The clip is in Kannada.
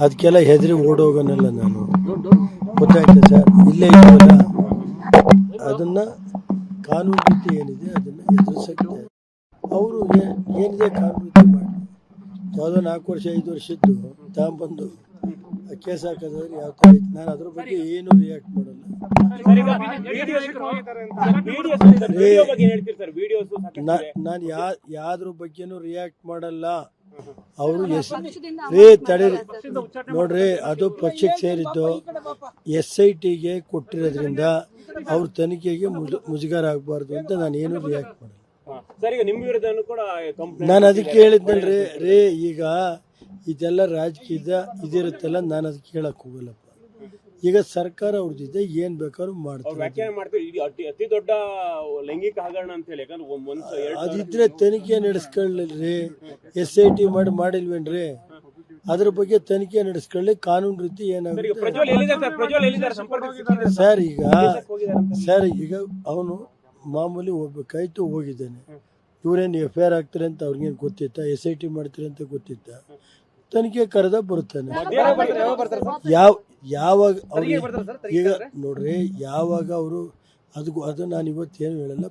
ಅದಕ್ಕೆಲ್ಲ ಹೆದರಿ ಓಡೋಗನಲ್ಲ ನಾನು. ಗೊತ್ತಾಯ್ತಾ ಸರ್? ಇಲ್ಲೇ ಇದೆಯಲ್ಲ, ಅದನ್ನು ಕಾನೂನು ರೀತಿ ಏನಿದೆ ಅದನ್ನು ಎದುರಿಸಕ್ಕೆ ಅವರು ಏನಿದೆ ಕಾನೂನು ರೀತಿ ಮಾಡಿ. ಯಾವುದೋ 4 ವರ್ಷ 5 ವರ್ಷದ್ದು ತಗೊಂಬಂದು ಕೇಸ್ ಹಾಕೋದಾದ್ರೆ ಯಾವ ಥರ ಐತೆ? ನಾನು ಅದ್ರ ಬಗ್ಗೆ ಏನು ರಿಯಾಕ್ಟ್ ಮಾಡಲ್ಲ. ನಾನು ಯಾವ್ದ್ರ ಬಗ್ಗೆನೂ ರಿಯಾಕ್ಟ್ ಮಾಡಲ್ಲ. ಅವರು ತಡೀರಿ ನೋಡ್ರಿ, ಅದು ಪಕ್ಷಕ್ಕೆ ಸೇರಿದ್ದು SITಗೆ ಕೊಟ್ಟಿರೋದ್ರಿಂದ ಅವ್ರ ತನಿಖೆಗೆ ಮುಜುಗರ ಆಗಬಾರ್ದು ಅಂತ ನಾನು ಏನು ರಿಯಾಕ್ಟ್ ಮಾಡಲ್ಲ. ನಾನು ಅದಕ್ಕೆ ಹೇಳಿದ್ನಲ್ರಿ ಈಗ ಇದೆಲ್ಲ ರಾಜಕೀಯದ ಇದಿರುತ್ತಲ್ಲ, ನಾನು ಅದಕ್ಕೆ ಹೇಳಕ್ ಹೋಗಲ್ಲಪ್ಪ. ಈಗ ಸರ್ಕಾರ ಅವ್ರದ್ದಿದೆ, ಏನ್ ಬೇಕಾದ್ರೂ ಮಾಡ್ತಾರೆ. ಅತಿ ದೊಡ್ಡ ಲೈಂಗಿಕ ಹಗರಣ ಅಂತ ಹೇಳಿ ಅದಿದ್ರೆ ತನಿಖೆ ನಡೆಸ್ಕೊಳ್ಳಿ. SIT ಮಾಡಿಲ್ವೇನ್ರಿ? ಅದ್ರ ಬಗ್ಗೆ ತನಿಖೆ ನಡೆಸ್ಕೊಳ್ಳಿ. ಕಾನೂನು ರೀತಿ ಏನಾಗುತ್ತೆ ಸರ್. ಈಗ ಅವನು ಮಾಮೂಲಿ ಹೋಗ್ಬೇಕಾಯ್ತು, ಹೋಗಿದ್ದಾನೆ. ಇವ್ರೇನು FIR ಆಗ್ತಾರೆ ಅಂತ ಅವ್ರಿಗೇನು ಗೊತ್ತಿತ್ತ? SIT ಮಾಡ್ತಾರೆ ಅಂತ ಗೊತ್ತಿತ್ತ? ತನಿಖೆ ಕರೆದ ಬರ್ತಾನೆ. ಯಾವಾಗ ಅವ್ರಿಗೆ ಈಗ ನೋಡ್ರಿ, ಯಾವಾಗ ಅವರು ಅದು ನಾನು ಇವತ್ತೇನು ಹೇಳಲ್ಲ.